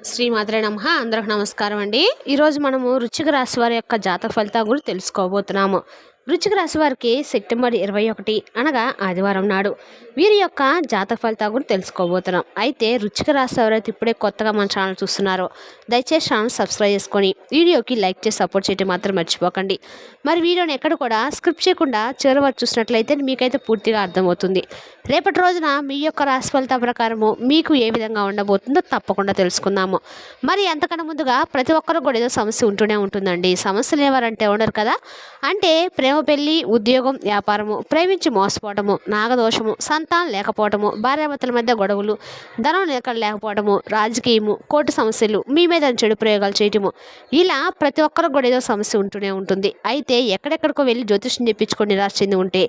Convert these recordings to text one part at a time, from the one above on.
శ్రీమాత్రే నమః. అందరికి నమస్కారం అండి. ఈరోజు మనము వృశ్చిక రాశి వారి యొక్క జాతక ఫలితాల గురించి తెలుసుకోబోతున్నాము. వృశ్చిక రాశి వారికి సెప్టెంబర్ 21 అనగా ఆదివారం నాడు వీరి యొక్క జాతక ఫలితాల గురించి తెలుసుకోబోతున్నాం. అయితే వృశ్చిక రాశి ఎవరైతే ఇప్పుడే కొత్తగా మన ఛానల్ చూస్తున్నారో దయచేసి ఛానల్ సబ్స్క్రైబ్ చేసుకొని వీడియోకి లైక్ చేసి సపోర్ట్ చేయడం మాత్రం మర్చిపోకండి. మరి వీడియోని ఎక్కడ కూడా స్క్రిప్ట్ చేయకుండా చివరి వరకు చూసినట్లయితే మీకైతే పూర్తిగా అర్థమవుతుంది. రేపటి రోజున మీ యొక్క రాశి ఫలితాల ప్రకారము మీకు ఏ విధంగా ఉండబోతుందో తప్పకుండా తెలుసుకుందాము. మరి అంతకన్నా ముందుగా ప్రతి ఒక్కరు కూడా ఏదో సమస్య ఉంటూనే ఉంటుందండి. సమస్యలు ఎవరంటే ఉండరు కదా. అంటే ప్రేమ, పెళ్లి, ఉద్యోగం, వ్యాపారము, ప్రేమించి మోసపోవటము, నాగదోషము, సంతానం లేకపోవటము, భార్యాభర్తల మధ్య గొడవలు, ధనం లేకపోవటము, రాజకీయము, కోర్టు సమస్యలు, మీ మీద చెడు ప్రయోగాలు చేయటము, ఇలా ప్రతి ఒక్కరు కూడా ఏదో సమస్య ఉంటూనే ఉంటుంది. అయితే ఎక్కడెక్కడికో వెళ్ళి జ్యోతిష్యం చెప్పించుకొని నిరాశ చెంది ఉంటే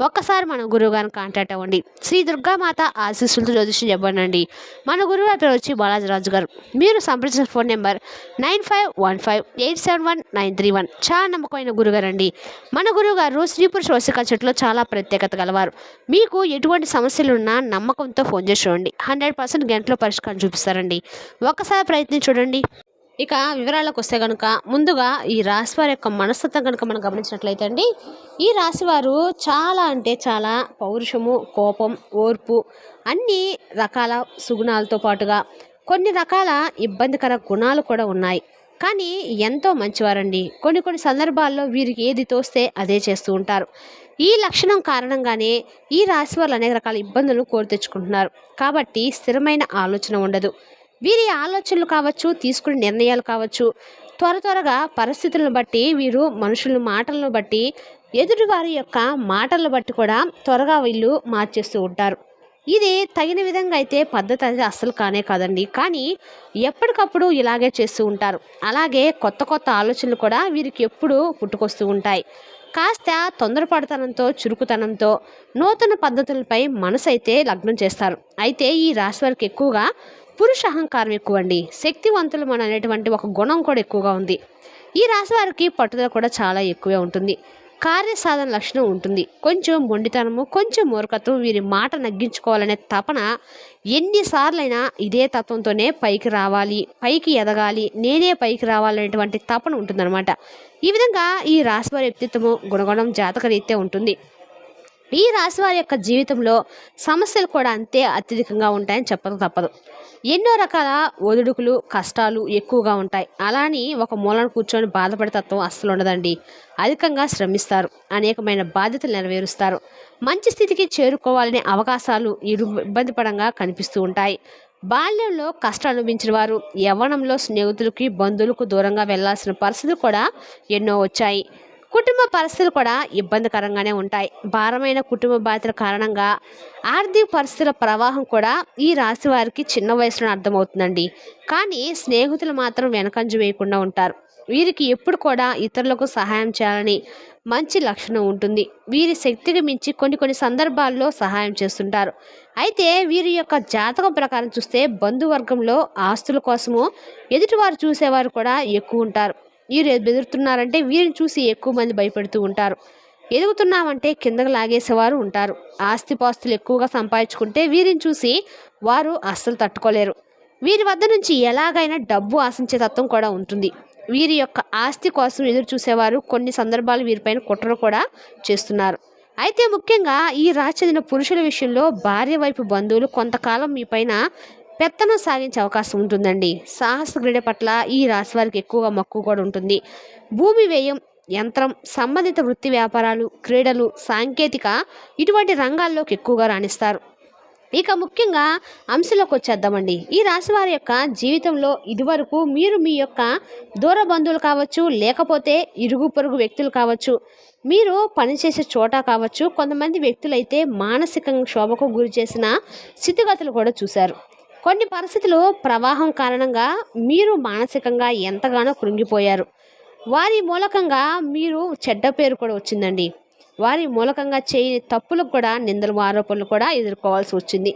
ఒక్కసారి మన గురువు గారిని కాంటాక్ట్ అవ్వండి. శ్రీ దుర్గామాత ఆశీస్సులతో జ్యోతిష్యం చెప్పండి. మన గురువు గారి పేరు వచ్చి బాలాజీరాజు గారు. మీరు సంప్రదించిన ఫోన్ నెంబర్ 9515871931. చాలా నమ్మకమైన గురుగారు అండి. మన గురువుగారు స్త్రీ పురుష వశీకరణ చెట్టులో చాలా ప్రత్యేకత గలవారు. మీకు ఎటువంటి సమస్యలున్నా నమ్మకంతో ఫోన్ చేసి చూడండి. 100% గంటలో పరిష్కారం చూపిస్తారండి. ఒక్కసారి ప్రయత్నం చూడండి. ఇక వివరాలకు వస్తే కనుక ముందుగా ఈ రాశి వారి యొక్క మనస్తత్వం కనుక మనం గమనించినట్లయితే అండి, ఈ రాశివారు చాలా అంటే చాలా పౌరుషము, కోపం, ఓర్పు అన్ని రకాల సుగుణాలతో పాటుగా కొన్ని రకాల ఇబ్బందికర గుణాలు కూడా ఉన్నాయి. కానీ ఎంతో మంచివారండి. కొన్ని సందర్భాల్లో వీరికి ఏది తోస్తే అదే చేస్తూ ఉంటారు. ఈ లక్షణం కారణంగానే ఈ రాశి వాళ్ళు అనేక రకాల ఇబ్బందులను కోరి తెచ్చుకుంటున్నారు. కాబట్టి స్థిరమైన ఆలోచన ఉండదు. వీరి ఆలోచనలు కావచ్చు, తీసుకునే నిర్ణయాలు కావచ్చు, త్వరగా పరిస్థితులను బట్టి వీరు మనుషుల మాటలను బట్టి, ఎదుటివారి యొక్క మాటలను బట్టి కూడా త్వరగా వీళ్ళు మార్చేస్తూ ఉంటారు. ఇది తగిన విధంగా అయితే పద్ధతి అయితే అస్సలు కానే కాదండి. కానీ ఎప్పటికప్పుడు ఇలాగే చేస్తూ ఉంటారు. అలాగే కొత్త ఆలోచనలు కూడా వీరికి ఎప్పుడూ పుట్టుకొస్తూ ఉంటాయి. కాస్త తొందరపడతనంతో, చురుకుతనంతో నూతన పద్ధతులపై మనసు అయితే లగ్నం చేస్తారు. అయితే ఈ రాశి వారికి ఎక్కువగా పురుష అహంకారం ఎక్కువ అండి. శక్తివంతులు మన అనేటువంటి ఒక గుణం కూడా ఎక్కువగా ఉంది. ఈ రాశి వారికి పట్టుదల కూడా చాలా ఎక్కువే ఉంటుంది. కార్యసాధన లక్షణం ఉంటుంది. కొంచెం మొండితనము, కొంచెం మూర్ఖత్వం, వీరి మాట నగ్గించుకోవాలనే తపన ఎన్నిసార్లైనా ఇదే తత్వంతోనే పైకి రావాలి, పైకి ఎదగాలి, నేనే పైకి రావాలనేటువంటి తపన ఉంటుందన్నమాట. ఈ విధంగా ఈ రాశి వారి వ్యక్తిత్వము, గుణగణం జాతక రీత్యా ఉంటుంది. ఈ రాశి వారి యొక్క జీవితంలో సమస్యలు కూడా అంతే అత్యధికంగా ఉంటాయని చెప్పక తప్పదు. ఎన్నో రకాల ఒదుడుకులు, కష్టాలు ఎక్కువగా ఉంటాయి. అలాని ఒక మూలన కూర్చొని బాధపడే తత్వం అస్సలు ఉండదండి. అధికంగా శ్రమిస్తారు, అనేకమైన బాధ్యతలు నెరవేరుస్తారు. మంచి స్థితికి చేరుకోవాలనే అవకాశాలు ఇబ్బంది పడంగా కనిపిస్తూ ఉంటాయి. బాల్యంలో కష్టాలు అనుభవించిన వారు యవ్వనంలో స్నేహితులకి, బంధువులకు దూరంగా వెళ్లాల్సిన పరిస్థితులు కూడా ఎన్నో వచ్చాయి. కుటుంబ పరిస్థితులు కూడా ఇబ్బందికరంగానే ఉంటాయి. భారమైన కుటుంబ బాధ్యతల కారణంగా ఆర్థిక పరిస్థితుల ప్రవాహం కూడా ఈ రాశి వారికి చిన్న వయసులో అర్థమవుతుందండి. కానీ స్నేహితులు మాత్రం వెనకంజ వేయకుండా ఉంటారు. వీరికి ఎప్పుడు కూడా ఇతరులకు సహాయం చేయాలని మంచి లక్షణం ఉంటుంది. వీరి శక్తికి మించి కొన్ని సందర్భాల్లో సహాయం చేస్తుంటారు. అయితే వీరి యొక్క జాతకం ప్రకారం చూస్తే బంధువర్గంలో ఆస్తుల కోసము ఎదుటివారు చూసేవారు కూడా ఎక్కువ ఉంటారు. వీరు బెదురుతున్నారంటే వీరిని చూసి ఎక్కువ మంది భయపెడుతూ ఉంటారు. ఎదుగుతున్నామంటే కిందకు లాగేసేవారు ఉంటారు. ఆస్తిపాస్తులు ఎక్కువగా సంపాదించుకుంటే వీరిని చూసి వారు అస్సలు తట్టుకోలేరు. వీరి వద్ద నుంచి ఎలాగైనా డబ్బు ఆశించే తత్వం కూడా ఉంటుంది. వీరి యొక్క ఆస్తి కోసం ఎదురు చూసేవారు కొన్ని సందర్భాలు వీరిపైన కుట్రలు కూడా చేస్తున్నారు. అయితే ముఖ్యంగా ఈ రాశి చెందిన పురుషుల విషయంలో భార్య వైపు బంధువులు కొంతకాలం మీ పైన పెత్తనం సాగించే అవకాశం ఉంటుందండి. సాహస క్రీడ పట్ల ఈ రాశి వారికి ఎక్కువగా మక్కువ కూడా ఉంటుంది. భూమి వ్యయం, యంత్రం సంబంధిత వృత్తి వ్యాపారాలు, క్రీడలు, సాంకేతిక ఇటువంటి రంగాల్లోకి ఎక్కువగా రాణిస్తారు. ఇక ముఖ్యంగా అంశంలోకి వచ్చేద్దామండి. ఈ రాశి వారి యొక్క జీవితంలో ఇదివరకు మీరు మీ యొక్క దూర బంధువులు కావచ్చు, లేకపోతే ఇరుగు పొరుగు వ్యక్తులు కావచ్చు, మీరు పనిచేసే చోట కావచ్చు, కొంతమంది వ్యక్తులైతే మానసికంగా క్షోభకు గురి చేసిన స్థితిగతులు కూడా చూశారు. కొన్ని పరిస్థితులు ప్రవాహం కారణంగా మీరు మానసికంగా ఎంతగానో కృంగిపోయారు. వారి మూలకంగా మీరు చెడ్డ పేరు కూడా వచ్చిందండి. వారి మూలకంగా చేయని తప్పులకు కూడా నిందలు, ఆరోపణలు కూడా ఎదుర్కోవాల్సి వచ్చింది.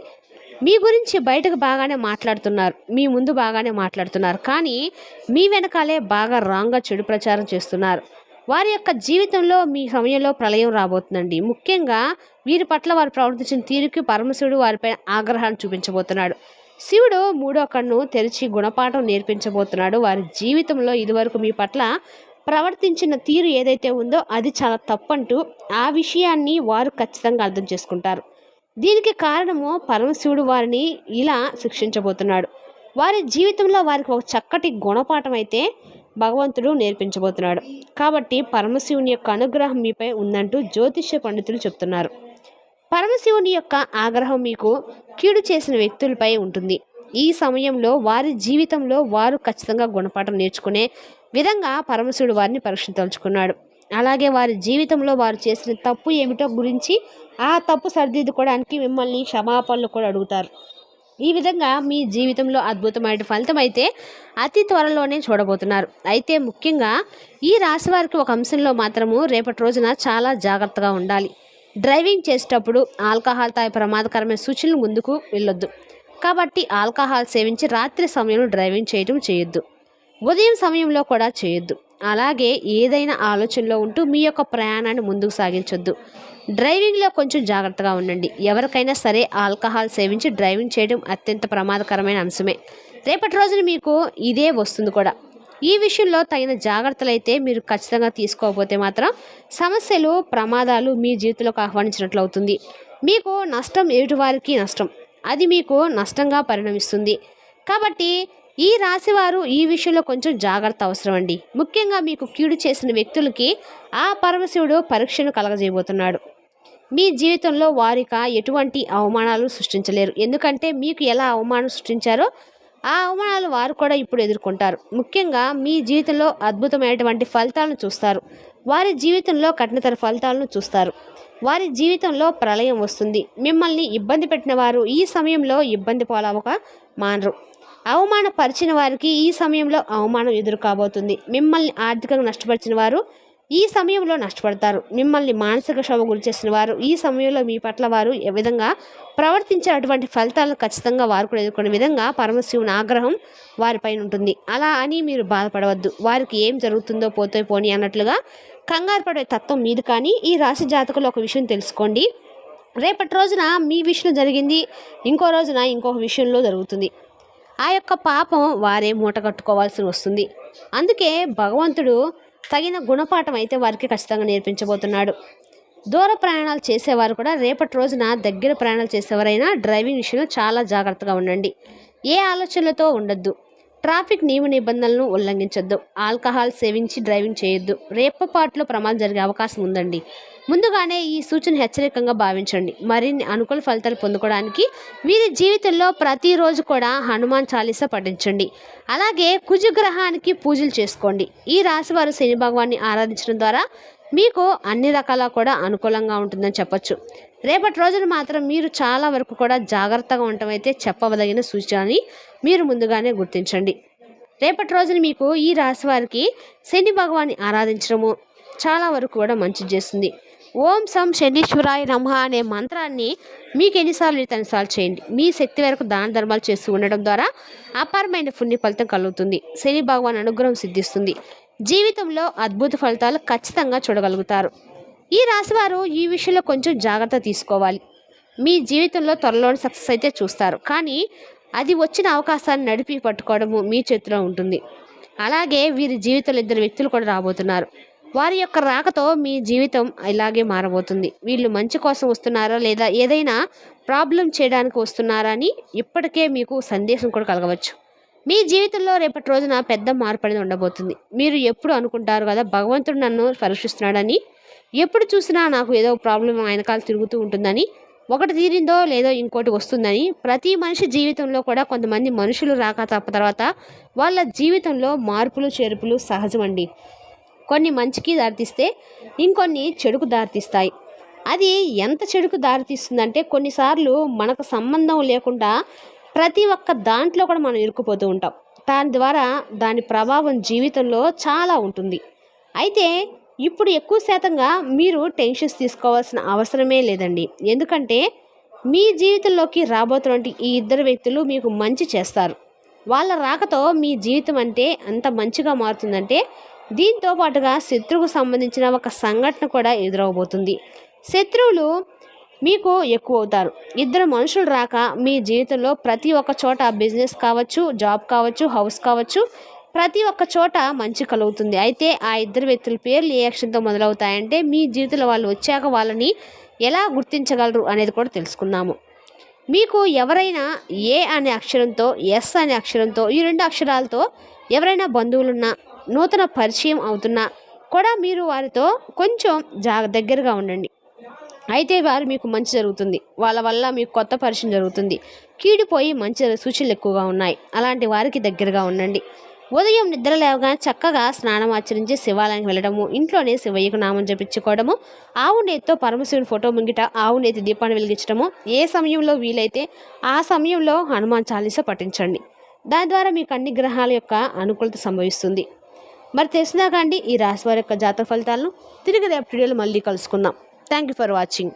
మీ గురించి బయటకు బాగానే మాట్లాడుతున్నారు, మీ ముందు బాగానే మాట్లాడుతున్నారు, కానీ మీ వెనకాలే బాగా రాంగ్గా చెడు ప్రచారం చేస్తున్నారు. వారి యొక్క జీవితంలో మీ సమయంలో ప్రళయం రాబోతుందండి. ముఖ్యంగా వీరి పట్ల వారు ప్రవర్తించిన తీరుకి పరమశివుడు వారిపై ఆగ్రహాన్ని చూపించబోతున్నాడు. శివుడు మూడో కన్ను తెరిచి గుణపాఠం నేర్పించబోతున్నాడు. వారి జీవితంలో ఇదివరకు మీ పట్ల ప్రవర్తించిన తీరు ఏదైతే ఉందో అది చాలా తప్పంటూ ఆ విషయాన్ని వారు ఖచ్చితంగా అర్థం చేసుకుంటారు. దీనికి కారణము పరమశివుడు వారిని ఇలా శిక్షించబోతున్నాడు. వారి జీవితంలో వారికి ఒక చక్కటి గుణపాఠం అయితే భగవంతుడు నేర్పించబోతున్నాడు. కాబట్టి పరమశివుని యొక్క అనుగ్రహం మీపై ఉందంటూ జ్యోతిష్య పండితులు చెప్తున్నారు. పరమశివుని యొక్క ఆగ్రహం మీకు కీడు చేసిన వ్యక్తులపై ఉంటుంది. ఈ సమయంలో వారి జీవితంలో వారు ఖచ్చితంగా గుణపాఠం నేర్చుకునే విధంగా పరమశివుడు వారిని పరీక్షించదలుచుకున్నాడు. అలాగే వారి జీవితంలో వారు చేసిన తప్పు ఏమిటో గురించి ఆ తప్పు సరిదిద్దుకోవడానికి మిమ్మల్ని క్షమాపణలు కూడా అడుగుతారు. ఈ విధంగా మీ జీవితంలో అద్భుతమైన ఫలితం అయితే అతి త్వరలోనే చూడబోతున్నారు. అయితే ముఖ్యంగా ఈ రాశి వారికి ఒక అంశంలో మాత్రము రేపటి రోజున చాలా జాగ్రత్తగా ఉండాలి. డ్రైవింగ్ చేసేటప్పుడు ఆల్కహాల్ తాగే ప్రమాదకరమైన సూచనలు ముందుకు వెళ్ళొద్దు. కాబట్టి ఆల్కహాల్ సేవించి రాత్రి సమయంలో డ్రైవింగ్ చేయొద్దు. ఉదయం సమయంలో కూడా చేయొద్దు. అలాగే ఏదైనా ఆలోచనలో ఉంటూ మీ యొక్క ప్రయాణాన్ని ముందుకు సాగించొద్దు. డ్రైవింగ్లో కొంచెం జాగ్రత్తగా ఉండండి. ఎవరికైనా సరే ఆల్కహాల్ సేవించి డ్రైవింగ్ చేయడం అత్యంత ప్రమాదకరమైన అంశమే. రేపటి రోజున మీకు ఇదే వస్తుంది కూడా. ఈ విషయంలో తగిన జాగ్రత్తలు అయితే మీరు ఖచ్చితంగా తీసుకోకపోతే మాత్రం సమస్యలు ప్రమాదాలు మీ జీవితంలోకి ఆహ్వానించినట్లు అవుతుంది. మీకు నష్టం ఎదుటివారికి నష్టం, అది మీకు నష్టంగా పరిణమిస్తుంది. కాబట్టి ఈ రాశివారు ఈ విషయంలో కొంచెం జాగ్రత్త అవసరం అండి. ముఖ్యంగా మీకు కీడు చేసిన వ్యక్తులకి ఆ పరమశివుడు పరీక్షను కలగజేయబోతున్నాడు. మీ జీవితంలో వారిక ఎటువంటి అవమానాలు సృష్టించలేరు. ఎందుకంటే మీకు ఎలా అవమానం సృష్టించారో ఆ అవమానాలు వారు కూడా ఇప్పుడు ఎదుర్కొంటారు. ముఖ్యంగా మీ జీవితంలో అద్భుతమైనటువంటి ఫలితాలను చూస్తారు. వారి జీవితంలో కఠినతర ఫలితాలను చూస్తారు. వారి జీవితంలో ప్రళయం వస్తుంది. మిమ్మల్ని ఇబ్బంది పెట్టిన వారు ఈ సమయంలో ఇబ్బంది పాలవక మానరు. అవమానపరిచిన వారికి ఈ సమయంలో అవమానం ఎదురు కాబోతుంది. మిమ్మల్ని ఆర్థికంగా నష్టపరిచిన వారు ఈ సమయంలో నష్టపడతారు. మిమ్మల్ని మానసిక క్షోభ గురి చేసిన వారు ఈ సమయంలో మీ పట్ల వారు ఏ విధంగా ప్రవర్తించే అటువంటి ఫలితాలను ఖచ్చితంగా వారు కూడా ఎదుర్కొనే విధంగా పరమశివుని ఆగ్రహం వారిపైన ఉంటుంది. అలా అని మీరు బాధపడవద్దు. వారికి ఏం జరుగుతుందో పోతే పోని అన్నట్లుగా కంగారు పడే తత్వం మీది. కానీ ఈ రాశి జాతకులు ఒక విషయం తెలుసుకోండి. రేపటి రోజున మీ విషయంలో జరిగింది ఇంకో రోజున ఇంకొక విషయంలో జరుగుతుంది. ఆ యొక్క పాపం వారే మూట కట్టుకోవాల్సి వస్తుంది. అందుకే భగవంతుడు తగిన గుణపాఠం అయితే వారికి ఖచ్చితంగా నేర్పించబోతున్నాడు. దూర ప్రయాణాలు చేసేవారు కూడా రేపటి రోజున దగ్గర ప్రయాణాలు చేసేవారైనా డ్రైవింగ్ విషయంలో చాలా జాగ్రత్తగా ఉండండి. ఏ ఆలోచనలతో ఉండొద్దు. ట్రాఫిక్ నియమ నిబంధనలను ఉల్లంఘించొద్దు. ఆల్కహాల్ సేవించి డ్రైవింగ్ చేయొద్దు. రేపపాట్లో ప్రమాదం జరిగే అవకాశం ఉందండి. ముందుగానే ఈ సూచన హెచ్చరికంగా భావించండి. మరిన్ని అనుకూల ఫలితాలు పొందుకోవడానికి వీరి జీవితంలో ప్రతిరోజు కూడా హనుమాన్ చాలీసా పఠించండి. అలాగే కుజగ్రహానికి పూజలు చేసుకోండి. ఈ రాశి వారు శని భగవాన్ని ఆరాధించడం ద్వారా మీకు అన్ని రకాల కూడా అనుకూలంగా ఉంటుందని చెప్పొచ్చు. రేపటి రోజున మాత్రం మీరు చాలా వరకు కూడా జాగ్రత్తగా ఉండటం అయితే చెప్పవదగిన సూచన అని మీరు ముందుగానే గుర్తించండి. రేపటి రోజున మీకు ఈ రాశి వారికి శని భగవాన్ని ఆరాధించడము చాలా వరకు కూడా మంచి చేస్తుంది. ఓం సం శనీశ్వరాయ నమః అనే మంత్రాన్ని మీకు ఎన్నిసార్లు తనిసార్లు చేయండి. మీ శక్తి వరకు దాన ధర్మాలు చేస్తూ ఉండడం ద్వారా అపారమైన పుణ్య ఫలితం కలుగుతుంది. శని భగవాన్ అనుగ్రహం సిద్ధిస్తుంది. జీవితంలో అద్భుత ఫలితాలు ఖచ్చితంగా చూడగలుగుతారు. ఈ రాశివారు ఈ విషయంలో కొంచెం జాగ్రత్త తీసుకోవాలి. మీ జీవితంలో త్వరలోని సక్సెస్ అయితే చూస్తారు. కానీ అది వచ్చిన అవకాశాన్ని నడిపి పట్టుకోవడము మీ చేతిలో ఉంటుంది. అలాగే వీరి జీవితంలో ఇద్దరు వ్యక్తులు కూడా రాబోతున్నారు. వారి యొక్క రాకతో మీ జీవితం ఇలాగే మారబోతుంది. వీళ్ళు మంచి కోసం వస్తున్నారా లేదా ఏదైనా ప్రాబ్లం చేయడానికి వస్తున్నారా అని ఇప్పటికే మీకు సందేశం కూడా కలగవచ్చు. మీ జీవితంలో రేపటి రోజున పెద్ద మార్పు అనేది ఉండబోతుంది. మీరు ఎప్పుడు అనుకుంటారు కదా, భగవంతుడు నన్ను పరీక్షిస్తున్నాడని, ఎప్పుడు చూసినా నాకు ఏదో ప్రాబ్లం ఆయనకాల తిరుగుతూ ఉంటుందని, ఒకటి తీరిందో లేదో ఇంకోటి వస్తుందని. ప్రతి మనిషి జీవితంలో కూడా కొంతమంది మనుషులు రాక తర్వాత వాళ్ళ జీవితంలో మార్పులు చేర్పులు సహజమండి. కొన్ని మంచికి దారితీస్తే ఇంకొన్ని చెడుకు దారితీస్తాయి. అది ఎంత చెడుకు దారితీస్తుందంటే కొన్నిసార్లు మనకు సంబంధం లేకుండా ప్రతి ఒక్క దాంట్లో కూడా మనం ఇరుక్కుపోతూ ఉంటాం. దాని ద్వారా దాని ప్రభావం జీవితంలో చాలా ఉంటుంది. అయితే ఇప్పుడు ఎక్కువ శాతంగా మీరు టెన్షన్స్ తీసుకోవాల్సిన అవసరమే లేదండి. ఎందుకంటే మీ జీవితంలోకి రాబోతున్నటువంటి ఈ ఇద్దరు వ్యక్తులు మీకు మంచి చేస్తారు. వాళ్ళ రాకతో మీ జీవితం అంటే అంత మంచిగా మారుతుందంటే దీంతో పాటుగా శత్రువుకు సంబంధించిన ఒక సంఘటన కూడా ఎదురవబోతుంది. శత్రువులు మీకు ఎక్కువ అవుతారు. ఇద్దరు మనుషులు రాక మీ జీవితంలో ప్రతి ఒక్క చోట బిజినెస్ కావచ్చు, జాబ్ కావచ్చు, హౌస్ కావచ్చు, ప్రతి ఒక్క చోట మంచి కలుగుతుంది. అయితే ఆ ఇద్దరు వ్యక్తుల పేర్లు ఏ అక్షరంతో మొదలవుతాయంటే మీ జీవితంలో వాళ్ళు వచ్చాక వాళ్ళని ఎలా గుర్తించగలరు అనేది కూడా తెలుసుకుందాము. మీకు ఎవరైనా ఏ అనే అక్షరంతో, ఎస్ అనే అక్షరంతో, ఈ 2 అక్షరాలతో ఎవరైనా బంధువులున్నా, నూతన పరిచయం అవుతున్నా కూడా మీరు వారితో కొంచెం దగ్గరగా ఉండండి. అయితే వారు మీకు మంచి జరుగుతుంది. వాళ్ళ వల్ల మీకు కొత్త పరిచయం జరుగుతుంది. కీడిపోయి మంచి సూచనలు ఎక్కువగా ఉన్నాయి. అలాంటి వారికి దగ్గరగా ఉండండి. ఉదయం నిద్ర లేవగానే చక్కగా స్నానం ఆచరించి శివాలయానికి వెళ్ళడము, ఇంట్లోనే శివయ్యకు నామం జపించుకోవడము, ఆవు నేతితో పరమశివుని ఫోటో ముంగిట ఆవు నేతి దీపాన్ని వెలిగించడము, ఏ సమయంలో వీలైతే ఆ సమయంలో హనుమాన్ చాలీసా పఠించండి. దాని ద్వారా మీకు అన్ని గ్రహాల యొక్క అనుకూలత సంభవిస్తుంది. మరి తెలిసినాక అండి ఈ రాశి వారి యొక్క జాతక ఫలితాలను తిరిగి రేపటి వీడియోలో మళ్ళీ కలుసుకుందాం. Thank you for watching.